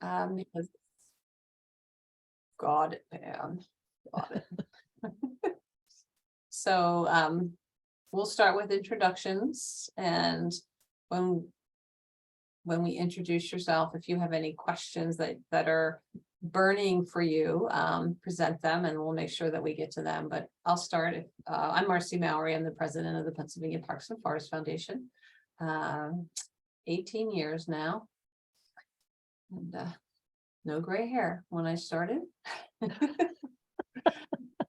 Because got it, Pam. Got it. So we'll start with introductions, and when we introduce yourself, if you have any questions that are burning for you, present them and we'll make sure that we get to them. But I'll start. I'm Marcy Mallory. I'm the president of the Pennsylvania Parks and Forest Foundation. 18 years now, and no gray hair when I started.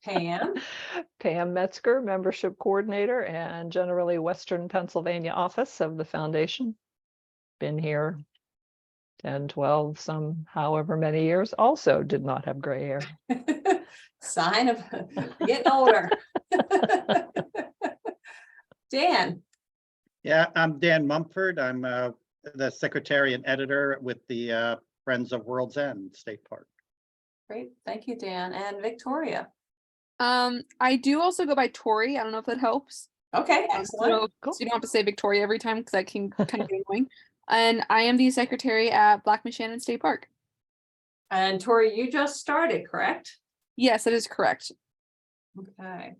Pam Metzger, membership coordinator and generally Western Pennsylvania office of the foundation. Been here 10, 12, some however many years. Also did not have gray hair. Sign of getting older. Dan. Yeah, I'm Dan Mumford. I'm the secretary and editor with the Friends of World's End State Park. Great, thank you, Dan. And Victoria. I do also go by Tori. I don't know if that helps. Okay, excellent. So you don't have to say Victoria every time because that can kind of be annoying. And I am the secretary at Black Shannon State Park. And Tori, you just started, correct? Yes, that is correct. Okay.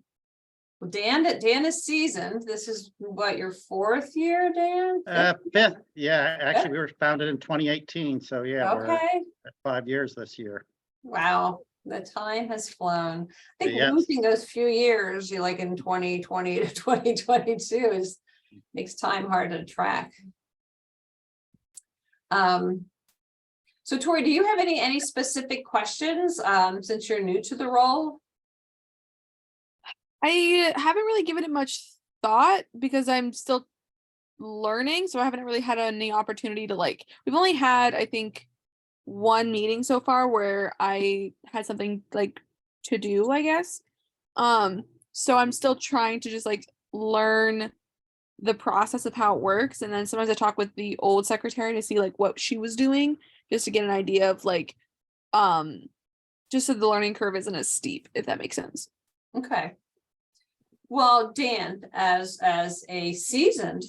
Well, Dan is seasoned. This is what, your 4th year, Dan? Fifth. Yeah, actually we were founded in 2018. So yeah, we're Okay. at 5 years this year. Wow, the time has flown. I think Yes. losing those few years, you like in 2020 to 2022 makes time hard to track. So Tori, do you have any specific questions since you're new to the role? I haven't really given it much thought because I'm still learning, so I haven't really had any opportunity to we've only had, I think, one meeting so far where I had something to do, I guess. So I'm still trying to just learn the process of how it works, and then sometimes I talk with the old secretary to see what she was doing, just to get an idea of just so the learning curve isn't as steep, if that makes sense. Okay. Well, Dan, as a seasoned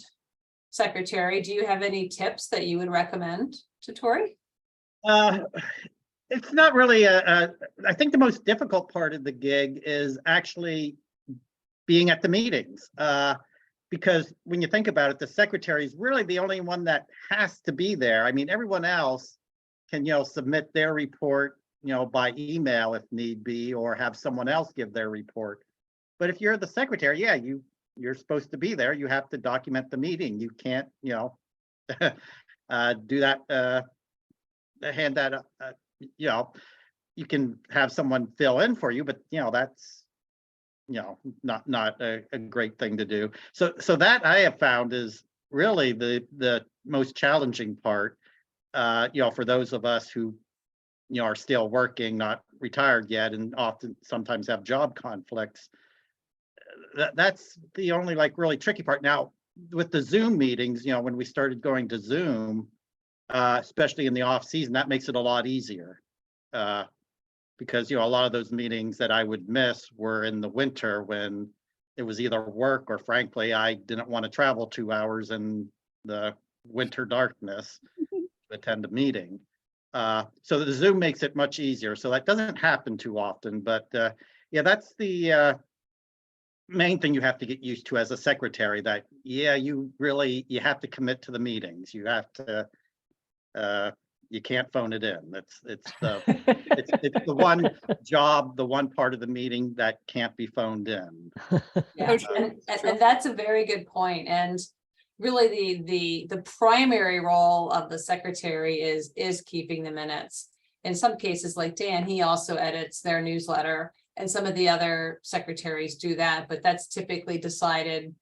secretary, do you have any tips that you would recommend to Tori? It's not really I think the most difficult part of the gig is actually being at the meetings. Because when you think about it, the secretary is really the only one that has to be there. I mean, everyone else can, submit their report, by email if need be, or have someone else give their report. But if you're the secretary, yeah, you're supposed to be there. You have to document the meeting. You can't, do that, hand that up. You can have someone fill in for you, but that's not a great thing to do. So that I have found is really the most challenging part. For those of us who are still working, not retired yet, and often sometimes have job conflicts. That's the only really tricky part. Now with the Zoom meetings, when we started going to Zoom, especially in the off season, that makes it a lot easier. Because a lot of those meetings that I would miss were in the winter when it was either work or frankly I didn't want to travel 2 hours in the winter darkness to attend a meeting. So the Zoom makes it much easier. So that doesn't happen too often, but yeah, that's the main thing you have to get used to as a secretary, that you have to commit to the meetings. You have to you can't phone it in. It's the one job, the one part of the meeting that can't be phoned in. Yeah, and that's a very good point. And really the primary role of the secretary is keeping the minutes. In some cases, like Dan, he also edits their newsletter, and some of the other secretaries do that, but that's typically decided,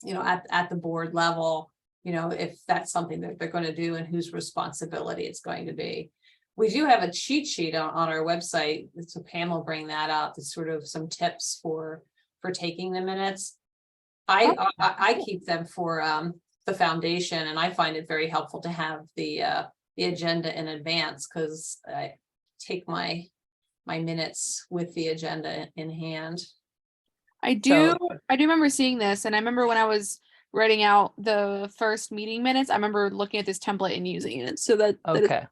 at the board level, if that's something that they're going to do and whose responsibility it's going to be. We do have a cheat sheet on our website, so Pam will bring that up. It's sort of some tips for taking the minutes. I keep them for the foundation, and I find it very helpful to have the agenda in advance, because I take my minutes with the agenda in hand. I do remember seeing this, and I remember when I was writing out the first meeting minutes, I remember looking at this template and using it. So that Okay.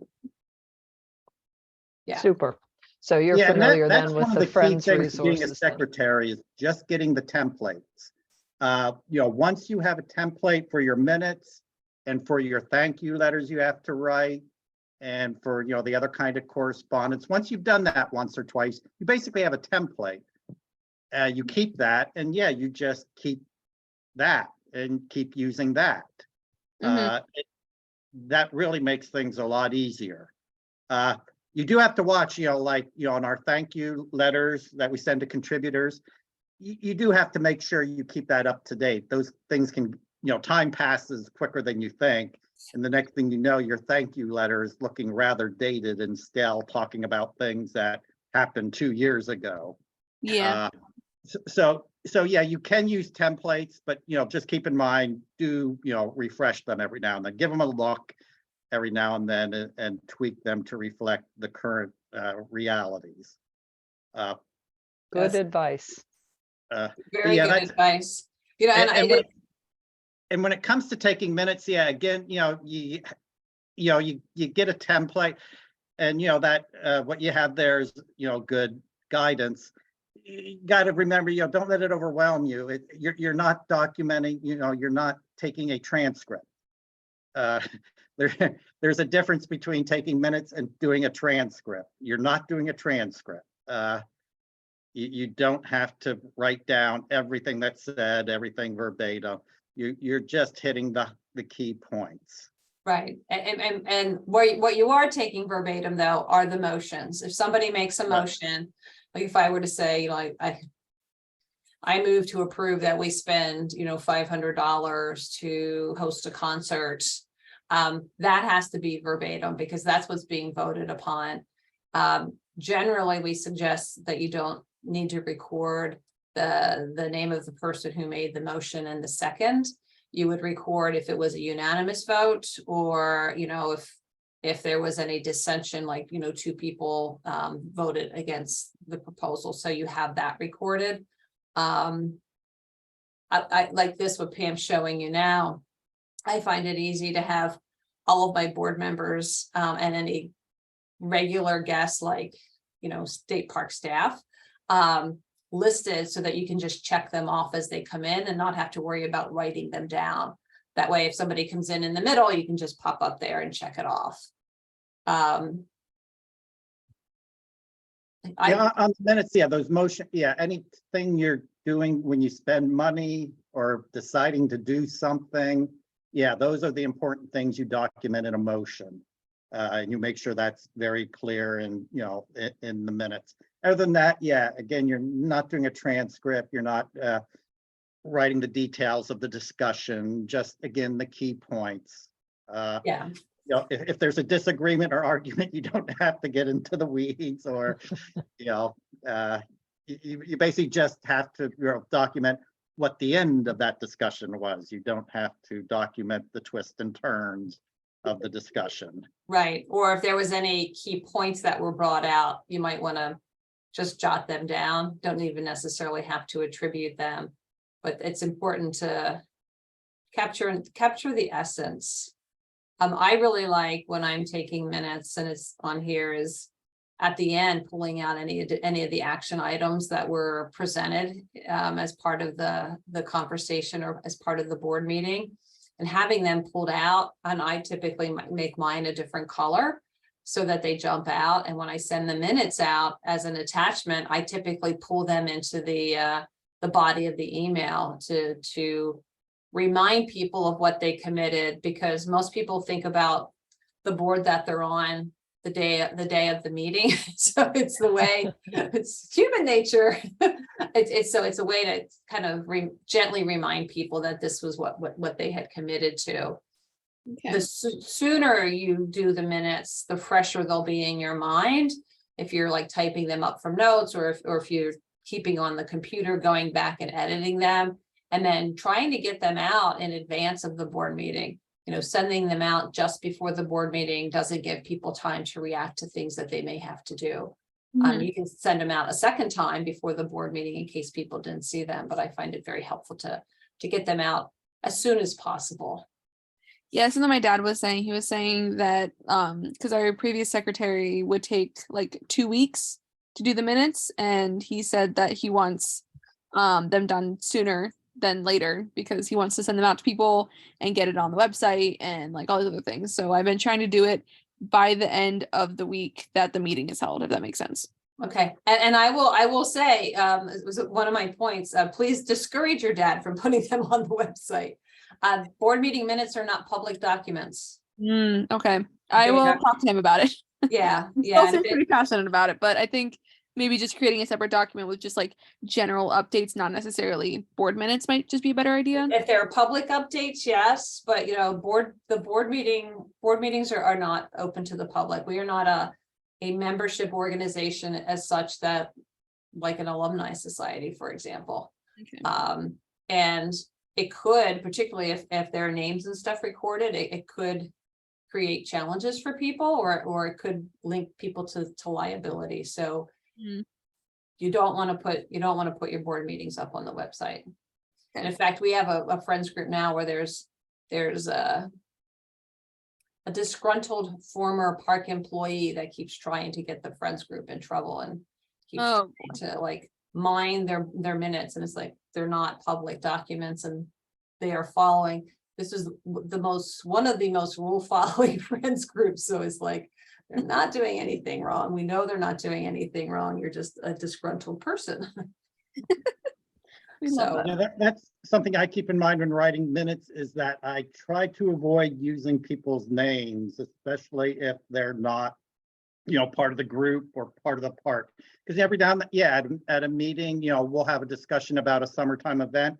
Yeah. Super. So you're Yeah, and familiar that's then with one of the key Friends things to being a resources then. secretary is just getting the templates. Once you have a template for your minutes and for your thank you letters you have to write, and for, the other kind of correspondence, once you've done that once or twice, you basically have a template. You keep that, and yeah, you just keep that and keep using that. That really makes things a lot easier. You do have to watch, on our thank you letters that we send to contributors, you do have to make sure you keep that up to date. Those things can, time passes quicker than you think. And the next thing you know, your thank you letter is looking rather dated and stale, talking about things that happened 2 years ago. Yeah. So yeah, you can use templates, but just keep in mind, do refresh them every now and then. Give them a look every now and then, and tweak them to reflect the current realities. Good Yes. advice. Very yeah, good that's- advice. And and when it comes to taking minutes, yeah, again, you get a template, and that what you have there is good guidance. You got to remember, don't let it overwhelm you. You're not documenting, you're not taking a transcript. There's a difference between taking minutes and doing a transcript. You're not doing a transcript. You don't have to write down everything that's said, everything verbatim. You're just hitting the key points. right. And what you are taking verbatim though are the motions. If somebody makes a Right. motion, like if I were to say, I move to approve that we spend, $500 to host a concert. That has to be verbatim because that's what's being voted upon. Generally, we suggest that you don't need to record the name of the person who made the motion and the second. You would record if it was a unanimous vote, or if there was any dissension, like 2 people voted against the proposal, so you have that recorded. I like this, what Pam's showing you now. I find it easy to have all of my board members and any regular guests, like state park staff, listed so that you can just check them off as they come in and not have to worry about writing them down. That way, if somebody comes in the middle, you can just pop up there and check it off. Yeah, on the minutes, yeah, those motion, yeah, anything you're doing when you spend money or deciding to do something, yeah, those are the important things you document in a motion. And you make sure that's very clear and, in the minutes. Other than that, yeah, again, you're not doing a transcript, you're not writing the details of the discussion, just again, the key points. Yeah. If there's a disagreement or argument, you don't have to get into the weeds, or, you basically just have to document what the end of that discussion was. You don't have to document the twists and turns of the discussion. Right. Or if there was any key points that were brought out, you might want to just jot them down. Don't even necessarily have to attribute them, but it's important to capture the essence. I really like when I'm taking minutes, and it's on here, is at the end pulling out any of the action items that were presented as part of the conversation or as part of the board meeting, and having them pulled out. And I typically make mine a different color so that they jump out. And when I send the minutes out as an attachment, I typically pull them into the body of the email to remind people of what they committed, because most people think about the board that they're on the day of the meeting. So it's the way, it's human nature. It's a way to kind of gently remind people that this was what they had committed to. Okay. The sooner you do the minutes, the fresher they'll be in your mind. If you're like typing them up from notes, or if you're keeping on the computer, going back and editing them, and then trying to get them out in advance of the board meeting. Sending them out just before the board meeting doesn't give people time to react to things that they may have to do. You can send them out a second time before the board meeting in case people didn't see them, but I find it very helpful to get them out as soon as possible. Yeah, something my dad was saying. He was saying that because our previous secretary would take like 2 weeks to do the minutes, and he said that he wants them done sooner than later because he wants to send them out to people and get it on the website and like all these other things. So I've been trying to do it by the end of the week that the meeting is held, if that makes sense. Okay, and I will say, it was one of my points, please discourage your dad from putting them on the website. Board meeting minutes are not public documents. Okay, I will talk to him about it. Yeah, He yeah. still seems pretty passionate about it, but I think maybe just creating a separate document with just like general updates, not necessarily board minutes, might just be a better idea. If there are public updates, yes, but you know, board meetings are not open to the public. We are not a membership organization as such that, like an alumni society, for example. Okay. And it could, particularly if there are names and stuff recorded, it could create challenges for people, or it could link people to liability. So you don't want to put your board meetings up on the website. And in fact, we have a friends group now where there's a disgruntled former park employee that keeps trying to get the friends group in trouble and keeps trying to like mine their minutes, and it's like they're not public documents and they are following. This is one of the most rule following friends groups. So it's like they're not doing anything wrong. We know they're not doing anything wrong. You're just a disgruntled person. We love Yeah, that's something I keep in mind when writing minutes, is that I try to avoid using people's names, especially if they're not, part of the group or part of the park. Because every time, at a meeting, we'll have a discussion about a summertime event,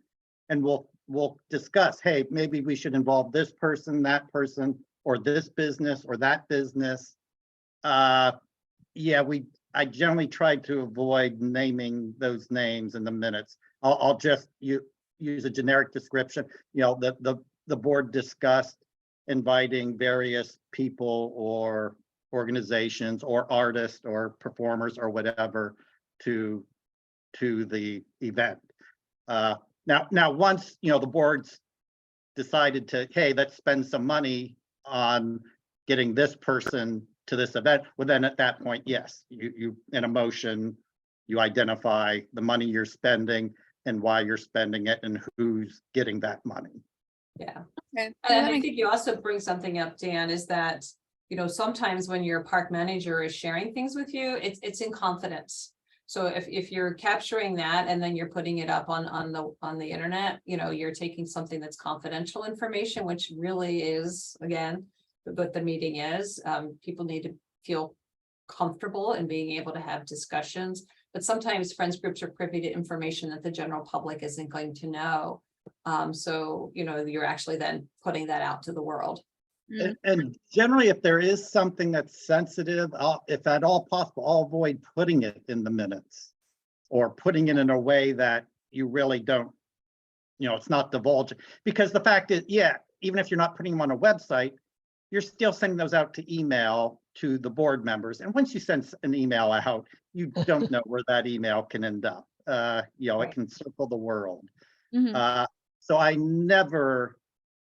and we'll discuss, hey, maybe we should involve this person, that person, or this business or that business. I generally try to avoid naming those names in the minutes. I'll just use a generic description. The board discussed inviting various people or organizations or artists or performers or whatever to the event. Now, once the board's decided to, hey, let's spend some money on getting this person to this event, well, then at that point, yes, you in a motion, you identify the money you're spending and why you're spending it and who's getting that money. Yeah. Okay. And I think you also bring something up, Dan, is that, sometimes when your park manager is sharing things with you, it's in confidence. So if you're capturing that and then you're putting it up on the internet, you're taking something that's confidential information, which really is, again, what the meeting is. People need to feel comfortable in being able to have discussions, but sometimes friends groups are privy to information that the general public isn't going to know. So, you're actually then putting that out to the world. And generally, if there is something that's sensitive, if at all possible, I'll avoid putting it in the minutes or putting it in a way that you really don't, it's not divulging. Because the fact is, even if you're not putting them on a website, you're still sending those out to email to the board members. And once you send an email out, you don't know where that email can end up. It can circle the world. So I never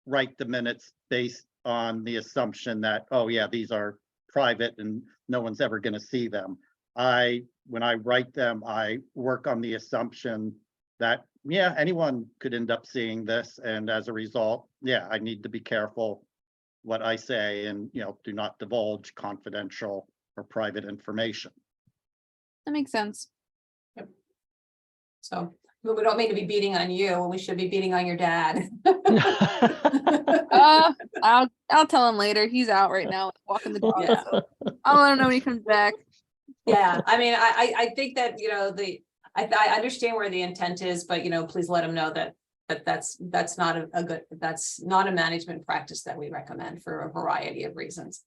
write the minutes based on the assumption that, these are private and no one's ever going to see them. When I write them, I work on the assumption that, anyone could end up seeing this. And as a result, I need to be careful what I say and, do not divulge confidential or private information. That makes sense. Yep. So we don't mean to be beating on you when we should be beating on your dad. I'll tell him later. He's out right now walking the dog. Yeah. So I'll let him know when he comes back. Yeah, I mean, I think that, I understand where the intent is, but, please let him know that's not that's not a management practice that we recommend for a variety of reasons.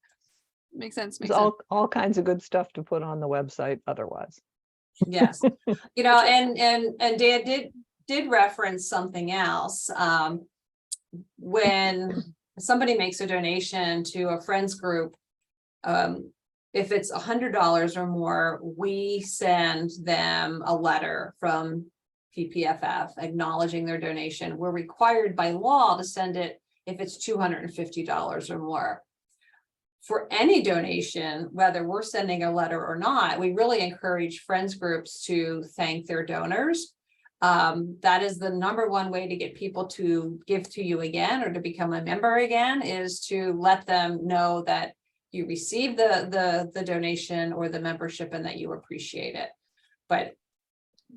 Makes sense. There's all kinds of good stuff to put on the website otherwise. Yes, and Dan did reference something else. When somebody makes a donation to a friends group, if it's $100 or more, we send them a letter from PPFF acknowledging their donation. We're required by law to send it if it's $250 or more. For any donation, whether we're sending a letter or not, we really encourage friends groups to thank their donors. That is the number one way to get people to give to you again or to become a member again, is to let them know that you received the donation or the membership and that you appreciate it. But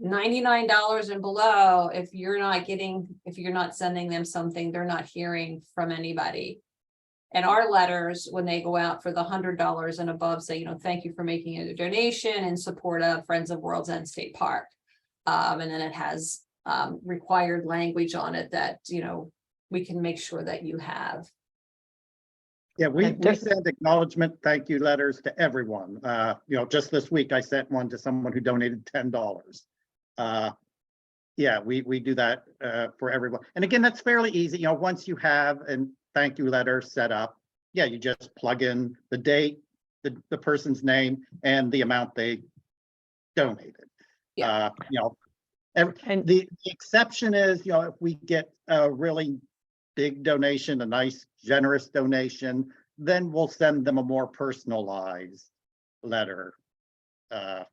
$99 and below, if you're not sending them something, they're not hearing from anybody. And our letters, when they go out for the $100 and above, say, thank you for making a donation in support of Friends of World's End State Park. And then it has required language on it that, we can make sure that you have. Yeah, we send acknowledgement thank you letters to everyone. Just this week I sent one to someone who donated $10. Yeah, we do that for everyone. And again, that's fairly easy. Once you have a thank you letter set up, yeah, you just plug in the date, the person's name, and the amount they donated. Yeah. And the exception is, if we get a really big donation, a nice generous donation, then we'll send them a more personalized letter. It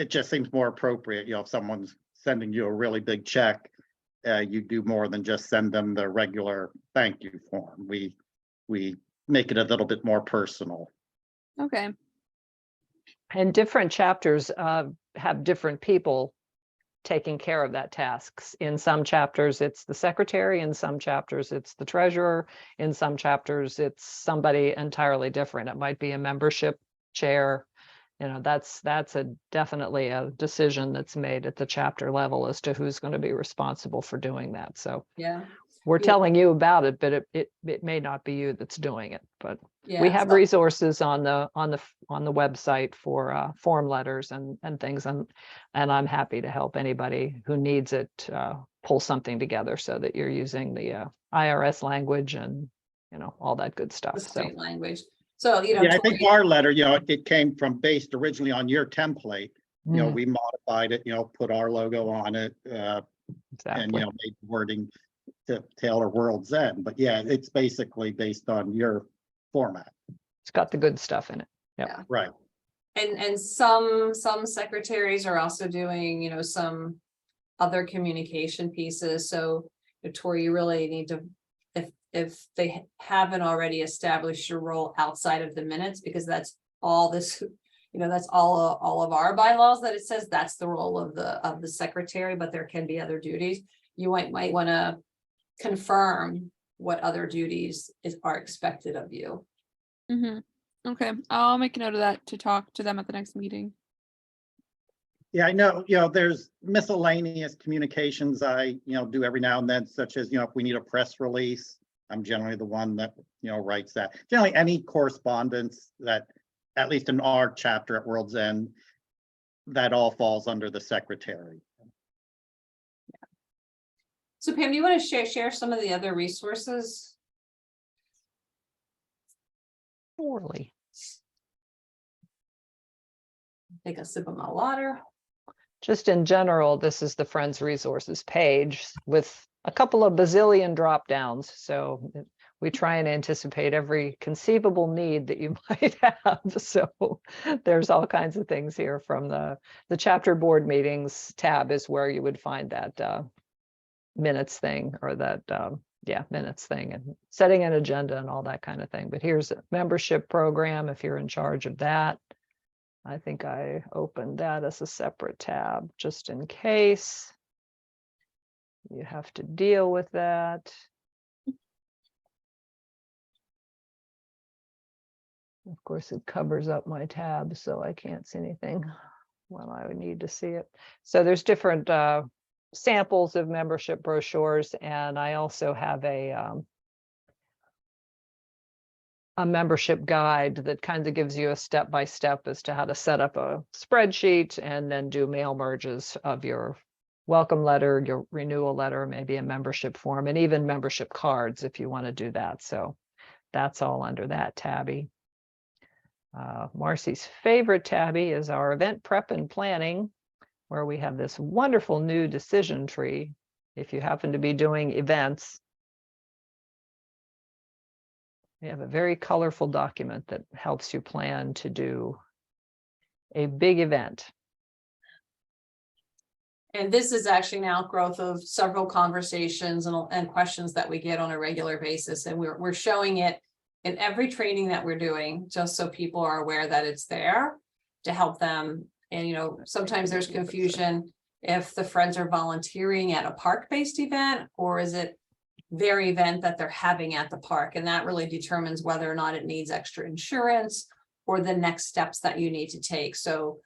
just seems more appropriate. If someone's sending you a really big check, you do more than just send them the regular thank you form. We make it a little bit more personal. Okay. And different chapters have different people taking care of that tasks. In some chapters, it's the secretary. In some chapters, it's the treasurer. In some chapters, it's somebody entirely different. It might be a membership chair. That's definitely a decision that's made at the chapter level as to who's going to be responsible for doing that. So Yeah. we're telling you about it, but it may not be you that's doing it. But Yeah. we have resources on the website for form letters and things, and I'm happy to help anybody who needs it pull something together so that you're using the IRS language and all that good stuff. The So state language. So Yeah, I think our letter, it came from based originally on your template. mm, We modified it, put our logo on it, and exactly. made wording to Taylor World's End. But yeah, it's basically based on your format. It's got the good stuff in it. Yep. Yeah. Right. And some secretaries are also doing, some other communication pieces. So Tori, you really need to, if they haven't already established your role outside of the minutes, because that's all this, that's all of our bylaws that it says that's the role of the secretary, but there can be other duties. You might want to confirm what other duties are expected of you. Okay, I'll make a note of that to talk to them at the next meeting. Yeah, I know, there's miscellaneous communications I, do every now and then, such as, if we need a press release, I'm generally the one that, writes that. Generally, any correspondence that, at least in our chapter at World's End, that all falls under the secretary. So Pam, do you want to share some of the other resources? Poorly. Take a sip of my water. Just in general, this is the Friends Resources page with a couple of bazillion drop downs. So we try and anticipate every conceivable need that you might have. So there's all kinds of things here. From the chapter board meetings tab is where you would find that minutes thing, or that minutes thing, and setting an agenda and all that kind of thing. But here's a membership program if you're in charge of that. I think I opened that as a separate tab just in case you have to deal with that. Of course, it covers up my tab, so I can't see anything when I would need to see it. So there's different samples of membership brochures, and I also have a membership guide that kind of gives you a step-by-step as to how to set up a spreadsheet and then do mail merges of your welcome letter, your renewal letter, maybe a membership form, and even membership cards if you want to do that. So that's all under that tabby. Marcy's favorite tabby is our event prep and planning, where we have this wonderful new decision tree. if you happen to be doing events, we have a very colorful document that helps you plan to do a big event. And this is actually an outgrowth of several conversations and questions that we get on a regular basis. And we're showing it in every training that we're doing, just so people are aware that it's there to help them. And, you know, sometimes there's confusion if the friends are volunteering at a park-based event, or is it their event that they're having at the park? And that really determines whether or not it needs extra insurance or the next steps that you need to take. So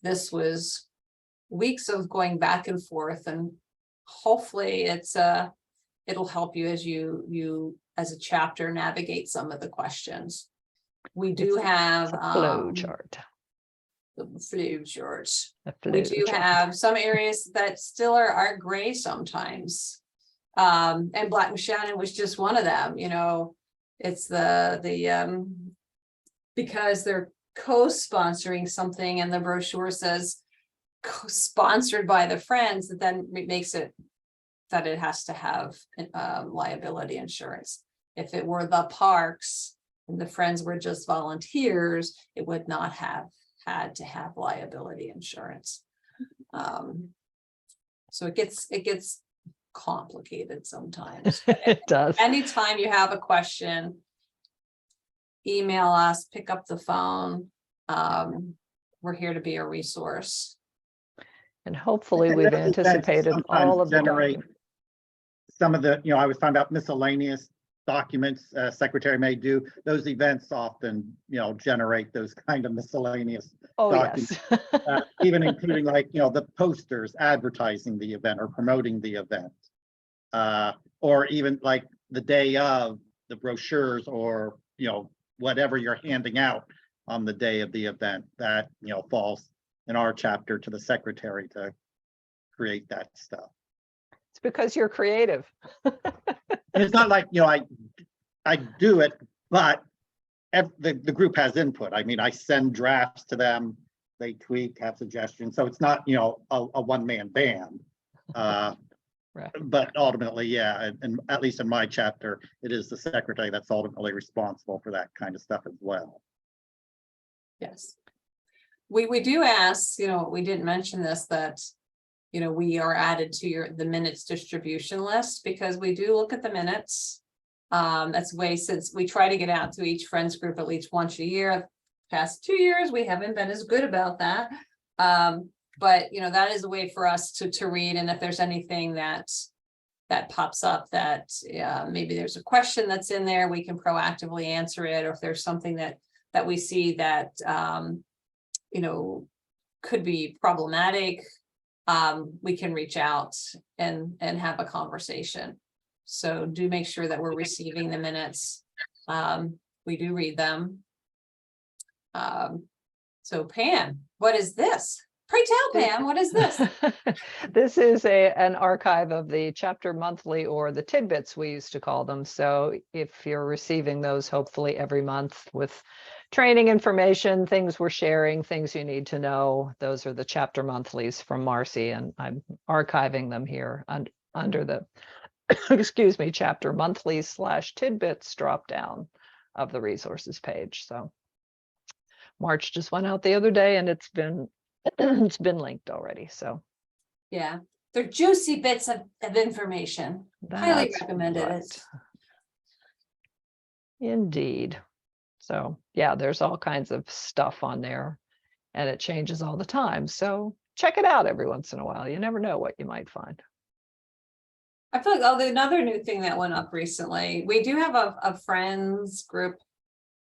this was weeks of going back and forth, and hopefully it'll help you as you as a chapter navigate some of the questions. We do have Flow chart. the flow charts. A We flow do chart. have some areas that still are gray sometimes. And Black and Shannon was just one of them, you know. It's the because they're co-sponsoring something and the brochure says sponsored by the Friends, that then it makes it that it has to have liability insurance. If it were the parks and the Friends were just volunteers, it would not have had to have liability insurance. So it gets complicated sometimes. It does. Anytime you have a question, email us, pick up the phone. We're here to be a resource. And hopefully And we've those events anticipated sometimes all of the generate documents. some of the, I was talking about miscellaneous documents, secretary may do. Those events often, generate those kind of miscellaneous Oh, documents. yes. Even including like, the posters advertising the event or promoting the event. Or even like the day of the brochures, or, whatever you're handing out on the day of the event, that, falls in our chapter to the secretary to create that stuff. It's because you're creative. And it's not like, I do it, but the group has input. I mean, I send drafts to them, they tweak, have suggestions. So it's not, a one-man band. Right. But ultimately, yeah, and at least in my chapter, it is the secretary that's ultimately responsible for that kind of stuff as well. Yes. We do ask, we didn't mention this, that, we are added to the minutes distribution list, because we do look at the minutes. That's way, since we try to get out to each Friends group at least once a year. Past 2 years, we haven't been as good about that. But that is a way for us to read, and if there's anything that pops up that maybe there's a question that's in there, we can proactively answer it. Or if there's something that we see that could be problematic, we can reach out and have a conversation. So do make sure that we're receiving the minutes. We do read them. So Pam, what is this? Pray tell, Pam, what is this? This is an archive of the chapter monthly, or the tidbits we used to call them. So if you're receiving those hopefully every month with training information, things we're sharing, things you need to know, those are the chapter monthlies from Marcy, and I'm archiving them here under the excuse me, chapter monthly / tidbits drop down of the resources page. So March just went out the other day, and it's been it's been linked already. So Yeah, they're juicy bits of information. Highly that's recommended right. it. Indeed. So yeah, there's all kinds of stuff on there, and it changes all the time. So check it out every once in a while. You never know what you might find. I feel like another new thing that went up recently, we do have a Friends group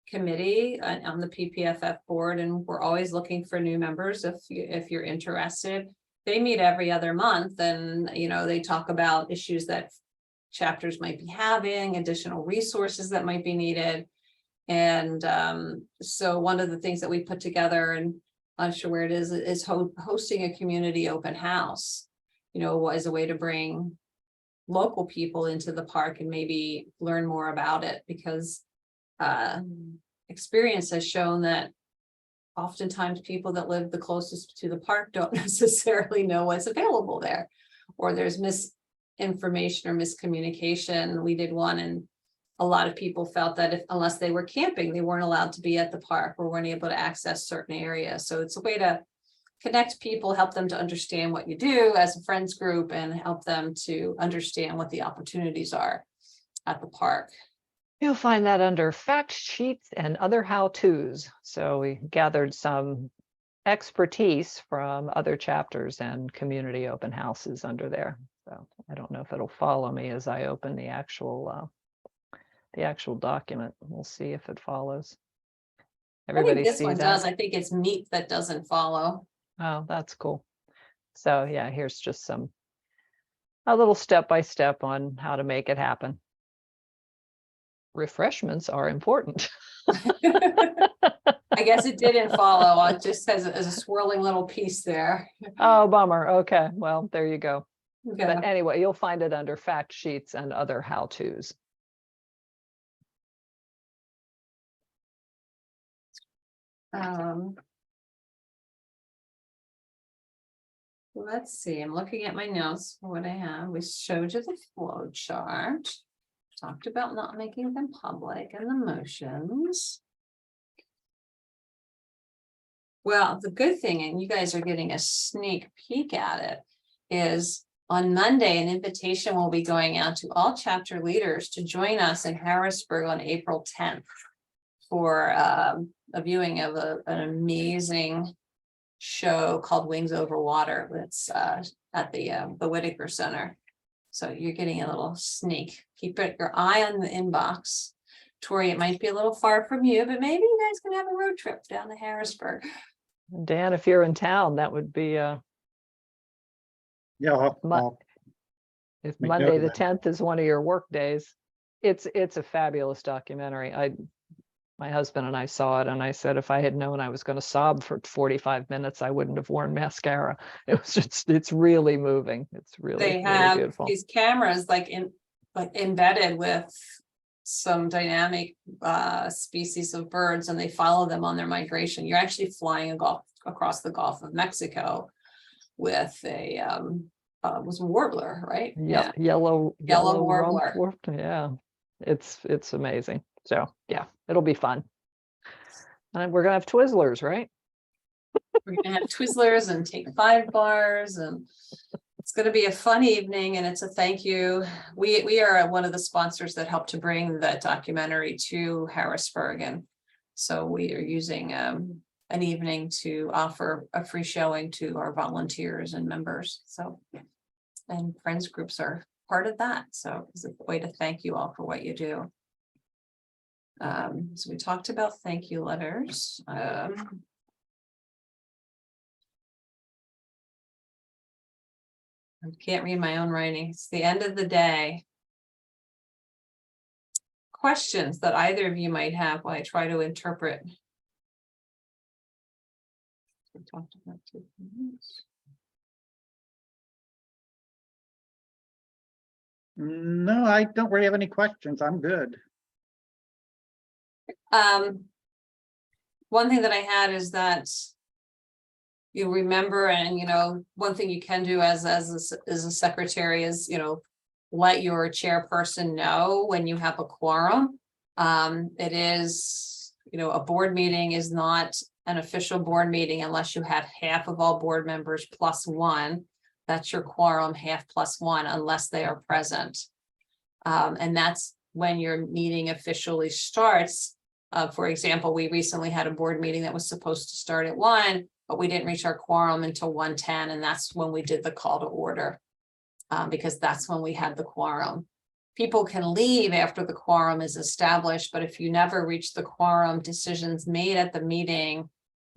committee on the PPFF board, and we're always looking for new members if you're interested. They meet every other month, and they talk about issues that chapters might be having, additional resources that might be needed. And so one of the things that we put together, and I'm not sure where it is hosting a community open house, as a way to bring local people into the park and maybe learn more about it, because experience has shown that oftentimes people that live the closest to the park don't necessarily know what's available there, or there's misinformation or miscommunication. We did one and a lot of people felt that if, unless they were camping, they weren't allowed to be at the park or weren't able to access certain areas. So it's a way to connect people, help them to understand what you do as a friends group and help them to understand what the opportunities are at the park. You'll find that under fact sheets and other how-tos. So we gathered some expertise from other chapters and community open houses under there. So I don't know if it'll follow me as I open the actual document. We'll see if it follows. I think Everybody this see one that? does. I think it's meat that doesn't follow. Oh, that's cool. So yeah, here's just a little step-by-step on how to make it happen. Refreshments are important. I guess it didn't follow. It just says as a swirling little piece there. Oh, bummer. Okay, well, there you go. Okay. But anyway, you'll find it under fact sheets and other how-tos. Let's see, I'm looking at my notes for what I have. We showed you the flow chart. Talked about not making them public and the motions. Well, the good thing, and you guys are getting a sneak peek at it, is on Monday, an invitation will be going out to all chapter leaders to join us in Harrisburg on April 10th for a viewing of an amazing show called Wings Over Water. That's at the Whitaker Center. So you're getting a little sneak. Keep your eye on the inbox. Tori, it might be a little far from you, but maybe you guys can have a road trip down to Harrisburg. Dan, if you're in town, that would be Yeah. if Make Monday note of the that. 10th is one of your work days. It's a fabulous documentary. My husband and I saw it, and I said if I had known I was going to sob for 45 minutes, I wouldn't have worn mascara. It was it's really moving. It's really, They really have beautiful. these cameras like embedded with some dynamic species of birds, and they follow them on their migration. You're actually flying across the Gulf of Mexico with a was a warbler, right? Yeah, yellow warbler. Yeah, it's amazing. So yeah, it'll be fun. And we're gonna have Twizzlers, right? We're gonna have Twizzlers and Take 5 bars, and it's gonna be a fun evening, and it's a thank you. We are one of the sponsors that helped to bring that documentary to Harrisburg, and so we are using an evening to offer a free showing to our volunteers and members. So, and friends groups are part of that. So it's a way to thank you all for what you do. So we talked about thank you letters. I can't read my own writing. It's the end of the day. Questions that either of you might have while I try to interpret. We talked about 2 things. No, I don't really have any questions. I'm good. One thing that I had is that you remember, and one thing you can do as a secretary is let your chairperson know when you have a quorum. It is a board meeting is not an official board meeting unless you have half of all board members plus 1. That's your quorum, half plus 1, unless they are present. And that's when your meeting officially starts. For example, we recently had a board meeting that was supposed to start at 1, but we didn't reach our quorum until 1:10, and that's when we did the call to order, because that's when we had the quorum. People can leave after the quorum is established, but if you never reach the quorum, decisions made at the meeting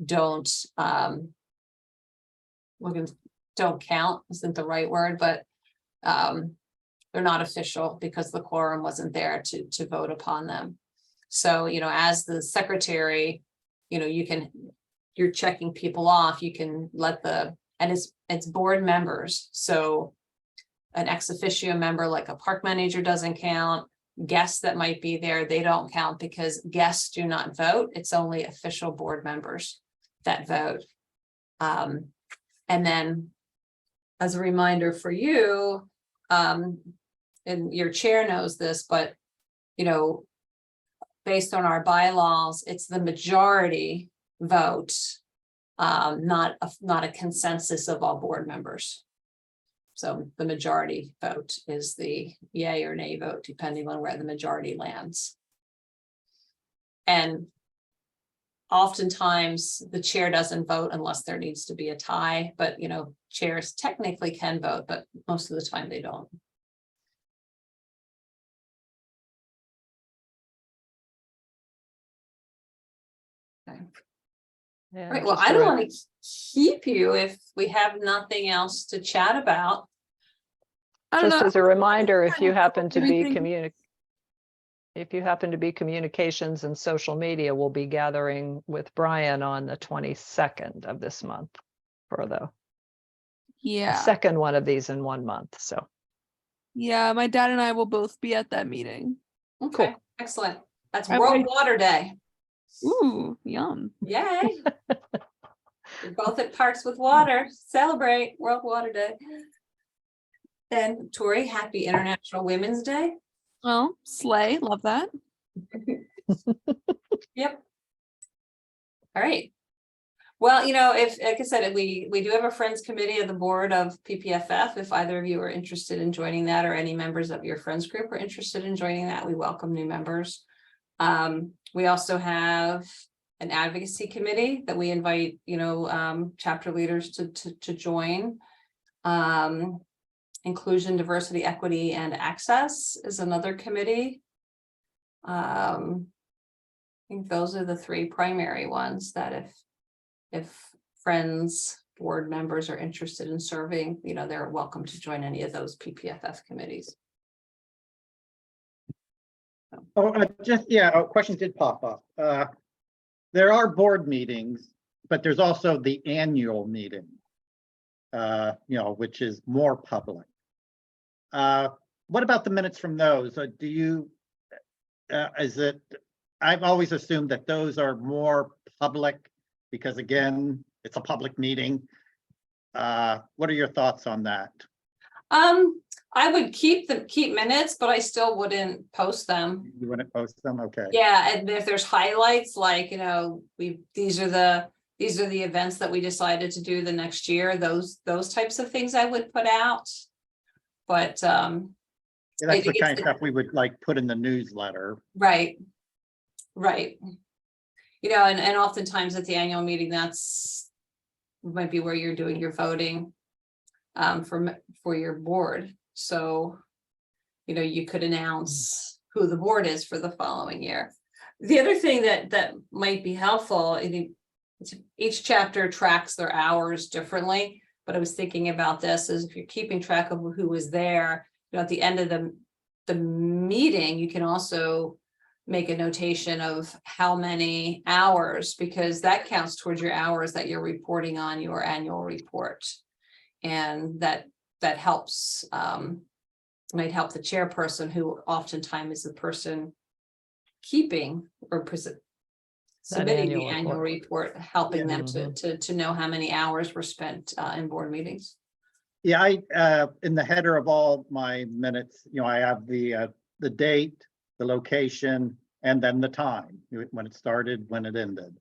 don't count, isn't the right word, but they're not official because the quorum wasn't there to vote upon them. So, as the secretary, you're checking people off, you can let and it's board members. So an ex officio member, like a park manager, doesn't count. Guests that might be there, they don't count because guests do not vote. It's only official board members that vote. And then as a reminder for you, and your chair knows this, but, you know, based on our bylaws, it's the majority vote, not a consensus of all board members. So the majority vote is the yay or nay vote, depending on where the majority lands. And oftentimes the chair doesn't vote unless there needs to be a tie, but you know, chairs technically can vote, but most of the time they don't. Okay. And Right, well, just I a don't re- want to keep you if we have nothing else to chat about. I don't Just know. as a reminder, if you happen to be Everything- communications and social media, we'll be gathering with Brian on the 22nd of this month for the Yeah. second one of these in 1 month. So Yeah. My dad and I will both be at that meeting. Okay, excellent. That's I- World I- Water Day. Ooh, yum. Yay. We're both at Parks with Water. Celebrate World Water Day. And Tori, happy International Women's Day. Well, slay. Love that. Yep. All right. Well, you know, if, like I said, we do have a Friends Committee of the Board of PPFF. If either of you are interested in joining that, or any members of your friends group are interested in joining that, we welcome new members. We also have an advocacy committee that we invite, you know, chapter leaders to join. Inclusion, diversity, equity, and access is another committee. I think those are the three primary ones that if friends, board members are interested in serving, you know, they're welcome to join any of those PPFF committees. A question did pop up. There are board meetings, but there's also the annual meeting, you know, which is more public. What about the minutes from those? Do you, I've always assumed that those are more public because again, it's a public meeting. What are your thoughts on that? I would keep minutes, but I still wouldn't post them. You wouldn't post them? Okay. Yeah, and if there's highlights, like, you know, these are the events that we decided to do the next year, those types of things I would put out. But Yeah, I that's the think kind of it's- stuff we would like put in the newsletter. right. You know, and oftentimes at the annual meeting, that's might be where you're doing your voting for your board. So, you know, you could announce who the board is for the following year. The other thing that might be helpful, I think each chapter tracks their hours differently, but I was thinking about this is if you're keeping track of who was there, you know, at the end of the meeting, you can also make a notation of how many hours, because that counts towards your hours that you're reporting on your annual report. And that helps, might help the chairperson, who oftentimes is the person keeping or submitting the annual annual report, helping them Mhm. to know how many hours were spent in board meetings. Yeah, I in the header of all my minutes, you know, I have the date, the location, and then the time, when it started, when it ended.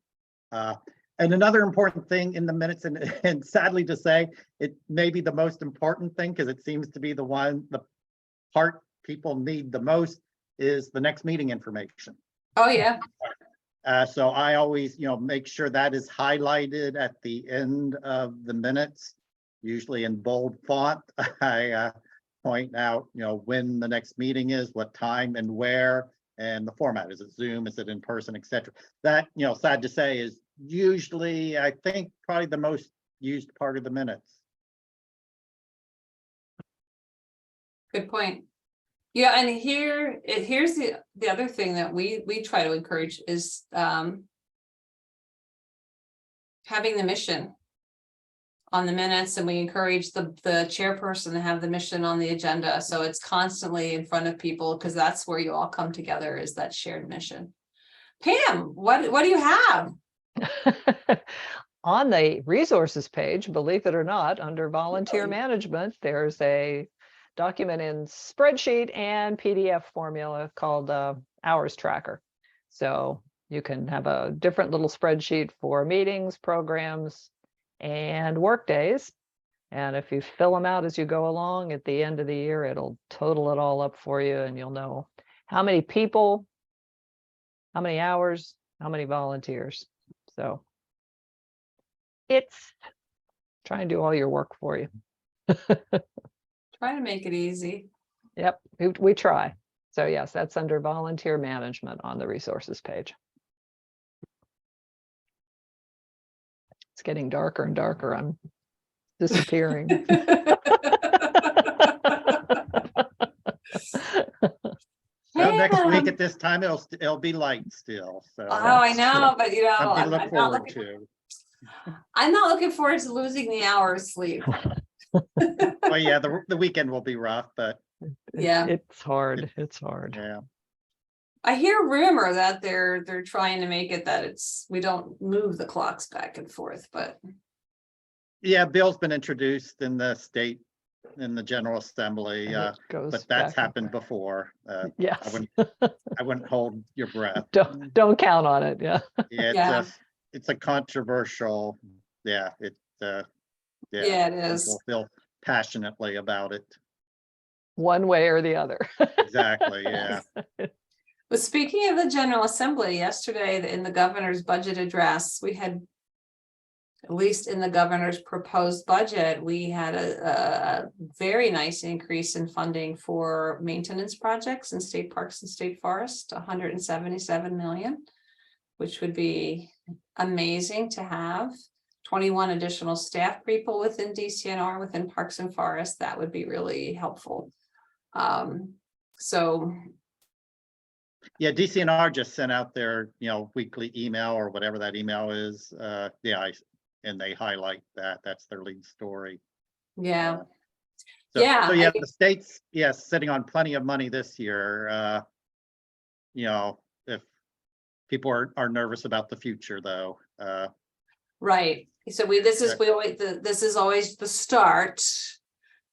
And another important thing in the minutes, and sadly to say, it may be the most important thing because it seems to be the part people need the most, is the next meeting information. Oh, yeah. So I always, you know, make sure that is highlighted at the end of the minutes, usually in bold font. I point out, you know, when the next meeting is, what time and where, and the format. Is it Zoom? Is it in person, etc. That, you know, sad to say, is usually, I think, probably the most used part of the minutes. Good point. Yeah, and here's the other thing that we try to encourage is having the mission on the minutes, and we encourage the chairperson to have the mission on the agenda, so it's constantly in front of people, because that's where you all come together, is that shared mission. Pam, what do you have? On the resources page, believe it or not, under volunteer Really? management, there's a document in spreadsheet and PDF formula called hours tracker. So you can have a different little spreadsheet for meetings, programs, and work days. And if you fill them out as you go along, at the end of the year, it'll total it all up for you, and you'll know how many people, how many hours, how many volunteers. So it's trying to do all your work for you. Try to make it easy. Yep, we try. So yes, that's under volunteer management on the resources page. It's getting darker and darker. I'm disappearing. So next Yeah. week at this time, it'll be light still, so. Oh, I know, but you know, Something to look I'm not forward looking, to. I'm not looking forward to losing the hour of sleep. Well, yeah, the weekend will be rough, but Yeah. It's hard. It's hard. yeah. I hear rumor that they're trying to make it that we don't move the clocks back and forth, but Yeah, bill's been introduced in the state, in the General Assembly, And it goes but that's back and happened forth. before. Yes. I wouldn't hold your breath. Don't count on it. Yeah. Yeah, Yeah. it's a controversial, yeah, yeah, it is. people feel passionately about it. One way or the other. Exactly, yeah. But speaking of the General Assembly, yesterday in the governor's budget address, we had, at least in the governor's proposed budget, we had a very nice increase in funding for maintenance projects in state parks and state forests, 177 million, which would be amazing to have. 21 additional staff people within DCNR, within parks and forests. That would be really helpful. So Yeah, DCNR just sent out their, weekly email or whatever that email is. And they highlight that. That's their lead story. yeah, So Yeah, yeah, the state's, yes, sitting on plenty of money this year. If people are nervous about the future, though. right. So this is always the start,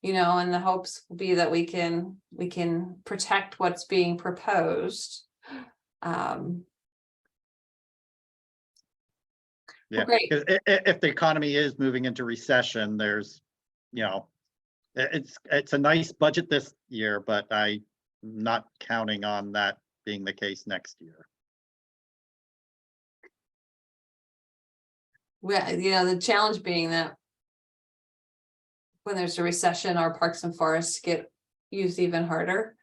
and the hopes will be that we can protect what's being proposed. Yeah, great. 'cause if the economy is moving into recession, there's, it's a nice budget this year, but I'm not counting on that being the case next year. Well, the challenge being that when there's a recession, our parks and forests get used even harder.